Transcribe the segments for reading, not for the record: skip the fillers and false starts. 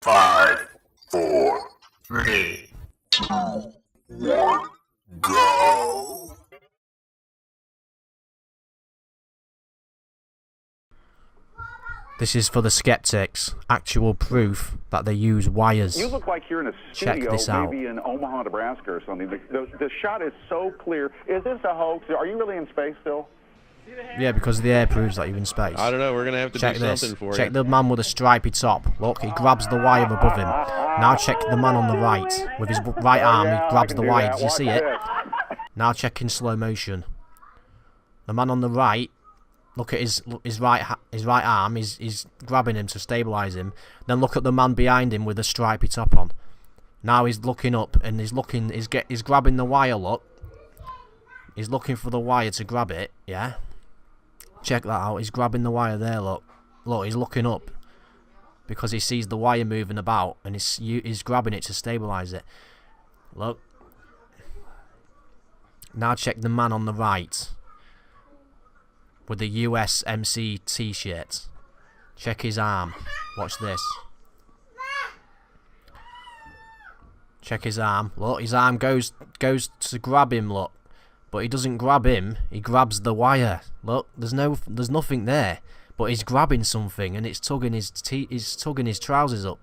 5, 4, 3, 2, 1, go! This is for the skeptics. Actual proof that they use wires. You look like you're in a Check studio, this out. maybe in Omaha, Nebraska or something. The shot is so clear. Is this a hoax? Are you really in space still? Yeah, because the air proves that you're in space. I don't know. We're gonna have to Check do this. something for Check you. the man with a stripy top. Look, he grabs the wire above him. Now check the man on the right. With his right arm, he grabs the wire. Did you see it? Now check in slow motion. The man on the right, look at his right arm. He's grabbing him to stabilize him. Then look at the man behind him with the stripy top on. Now he's looking up and he's grabbing the wire. Look, he's looking for the wire to grab it. Yeah. Check that out. He's grabbing the wire there. Look, he's looking up because he sees the wire moving about and he's grabbing it to stabilize it. Look. Now check the man on the right with the USMC t-shirt. Check his arm. Watch this. Check his arm. Look, his arm goes to grab him. Look, but he doesn't grab him. He grabs the wire. Look, there's nothing there, but he's grabbing something and it's tugging his trousers up.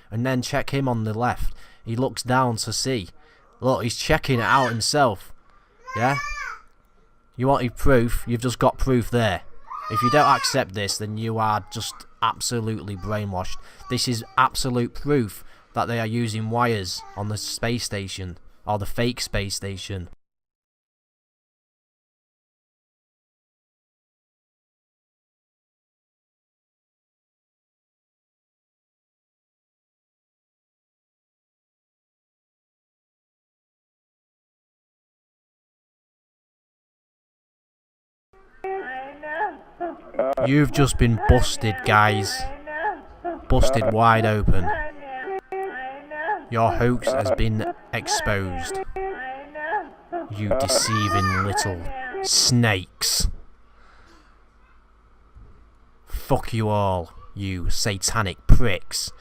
And then check him on the left. He looks down to see. Look, he's checking it out himself. Yeah? You wanted proof, you've just got proof there. If you don't accept this, then you are just absolutely brainwashed. This is absolute proof that they are using wires on the space station, or the fake space station. You've just been busted, guys. Busted wide open. Your hoax has been exposed. You deceiving little snakes. Fuck you all, you satanic pricks.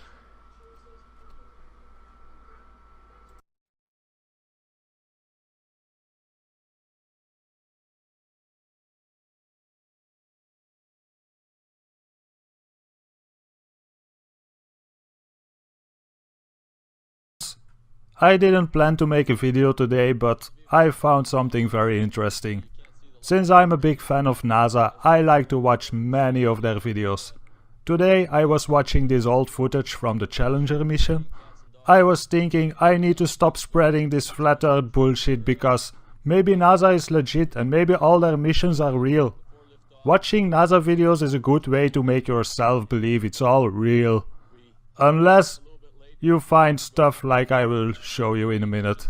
I didn't plan to make a video today, but I found something very interesting. Since I'm a big fan of NASA, I like to watch many of their videos. Today I was watching this old footage from the Challenger mission. I was thinking I need to stop spreading this flat earth bullshit because maybe NASA is legit and maybe all their missions are real. Watching NASA videos is a good way to make yourself believe it's all real. Unless you find stuff like I will show you in a minute.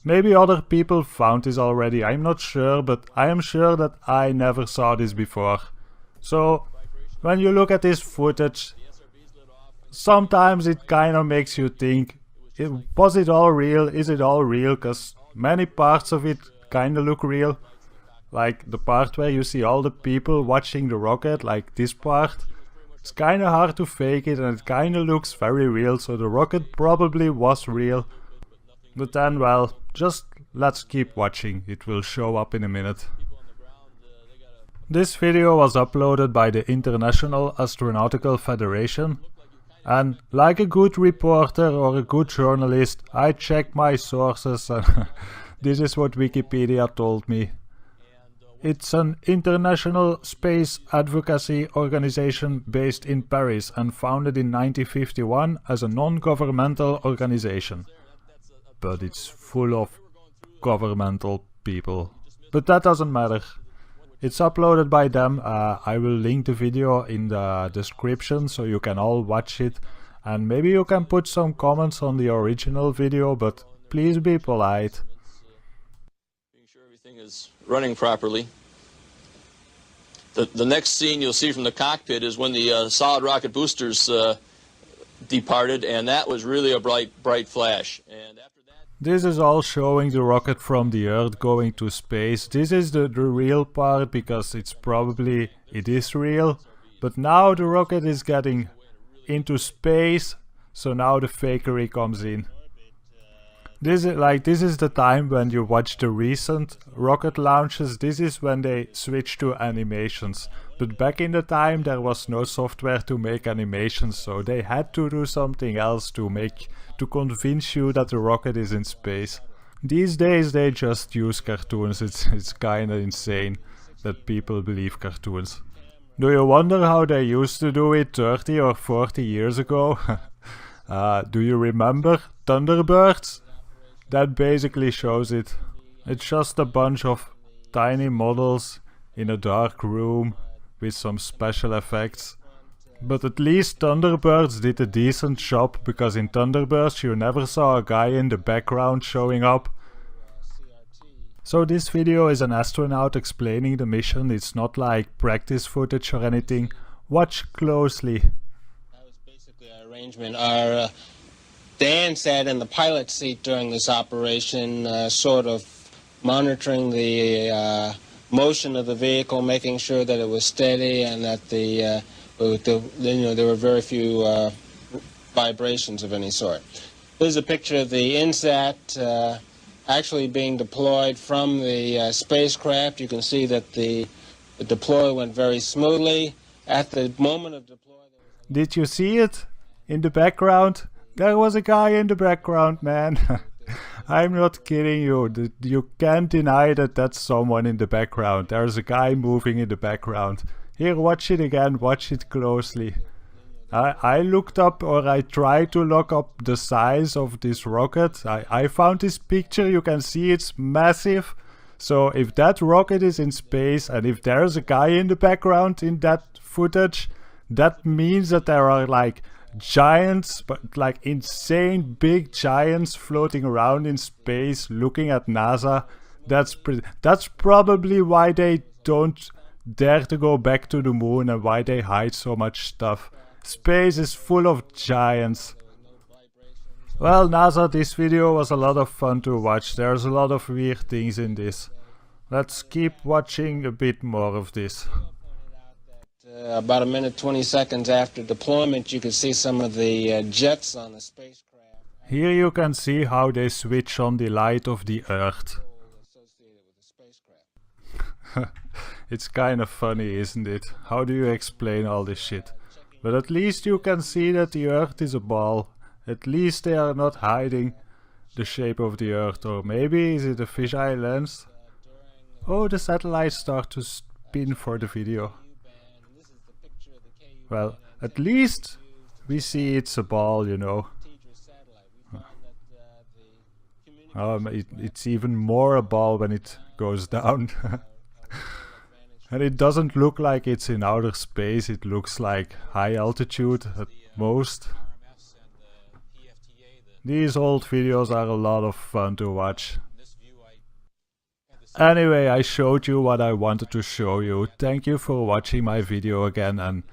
Maybe other people found this already, I'm not sure, but I am sure that I never saw this before. So, when you look at this footage, sometimes it kinda makes you think, was it all real? Is it all real? Cause many parts of it kinda look real. Like the part where you see all the people watching the rocket, like this part. It's kinda hard to fake it and it kinda looks very real, so the rocket probably was real. But then, well, just let's keep watching, it will show up in a minute. This video was uploaded by the International Astronautical Federation, and like a good reporter or a good journalist, I checked my sources and this is what Wikipedia told me. It's an international space advocacy organization based in Paris and founded in 1951 as a non-governmental organization. But it's full of governmental people. But that doesn't matter. It's uploaded by them. I will link the video in the description so you can all watch it. And maybe you can put some comments on the original video, but please be polite. Making sure everything is running properly. The next scene you'll see from the cockpit is when the solid rocket boosters departed, and that was really a bright flash. And after that, this is all showing the rocket from the Earth going to space. This is the real part because it is real. But now the rocket is getting into space. So now the fakery comes in. This is the time when you watch the recent rocket launches. This is when they switch to animations. But back in the time there was no software to make animations, so they had to do something else to convince you that the rocket is in space. These days they just use cartoons. It's kinda insane that people believe cartoons. Do you wonder how they used to do it 30 or 40 years ago? Do you remember Thunderbirds? That basically shows it. It's just a bunch of tiny models in a dark room with some special effects. But at least Thunderbirds did a decent job, because in Thunderbirds you never saw a guy in the background showing up. So this video is an astronaut explaining the mission. It's not like practice footage or anything. Watch closely. That was basically our arrangement. Dan sat in the pilot seat during this operation, sort of monitoring the motion of the vehicle, making sure that it was steady and that there were very few vibrations of any sort. Here's a picture of the INSAT actually being deployed from the spacecraft. You can see that the deploy went very smoothly. At the moment of deploy, did you see it in the background? There was a guy in the background, man. I'm not kidding you. You can't deny that that's someone in the background. There's a guy moving in the background. Here, watch it again. Watch it closely. I looked up, or I tried to look up the size of this rocket. I found this picture. You can see it's massive. So if that rocket is in space and if there's a guy in the background in that footage, that means that there are like giants, but like insane big giants floating around in space looking at NASA. That's probably why they don't dare to go back to the moon and why they hide so much stuff. Space is full of giants. Well, NASA, this video was a lot of fun to watch. There's a lot of weird things in this. Let's keep watching a bit more of this. About a minute 20 seconds after deployment, you could see some of the jets on the spacecraft. Here you can see how they switch on the light of the Earth. It's kind of funny, isn't it? How do you explain all this shit? But at least you can see that the Earth is a ball. At least they are not hiding the shape of the Earth. Or maybe is it a fisheye lens? Oh, the satellites start to spin for the video. Well, at least we see it's a ball, you know. It's even more a ball when it goes down. And it doesn't look like it's in outer space, it looks like high altitude at most. These old videos are a lot of fun to watch. Anyway, I showed you what I wanted to show you. Thank you for watching my video again. And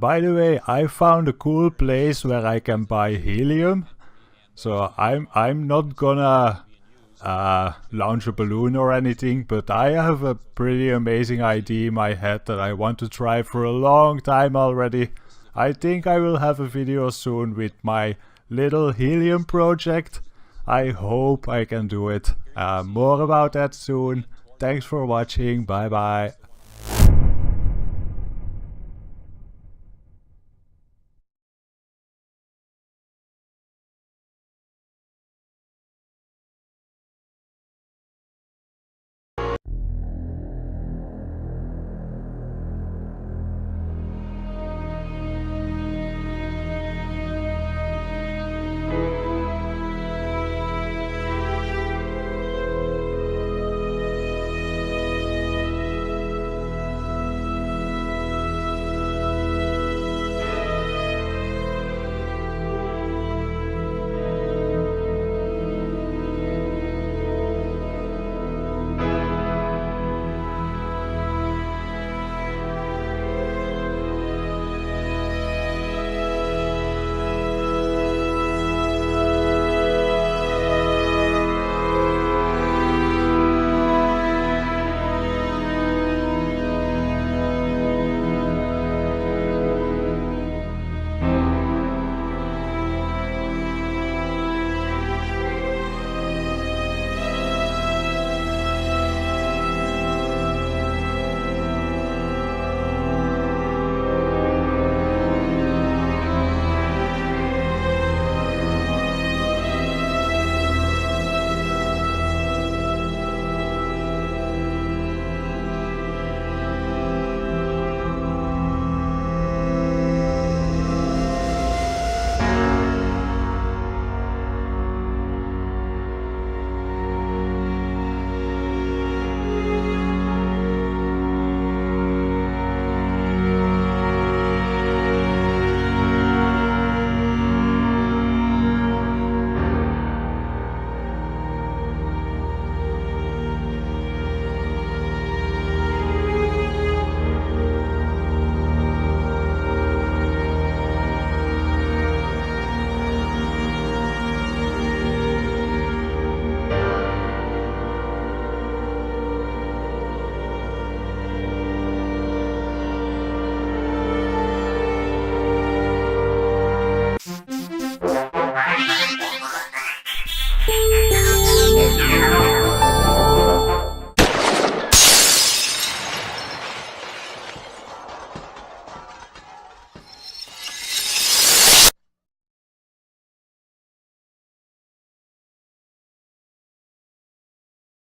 by the way, I found a cool place where I can buy helium. So I'm not gonna launch a balloon or anything, but I have a pretty amazing idea in my head that I want to try for a long time already. I think I will have a video soon with my little helium project. I hope I can do it. More about that soon. Thanks for watching. Bye bye.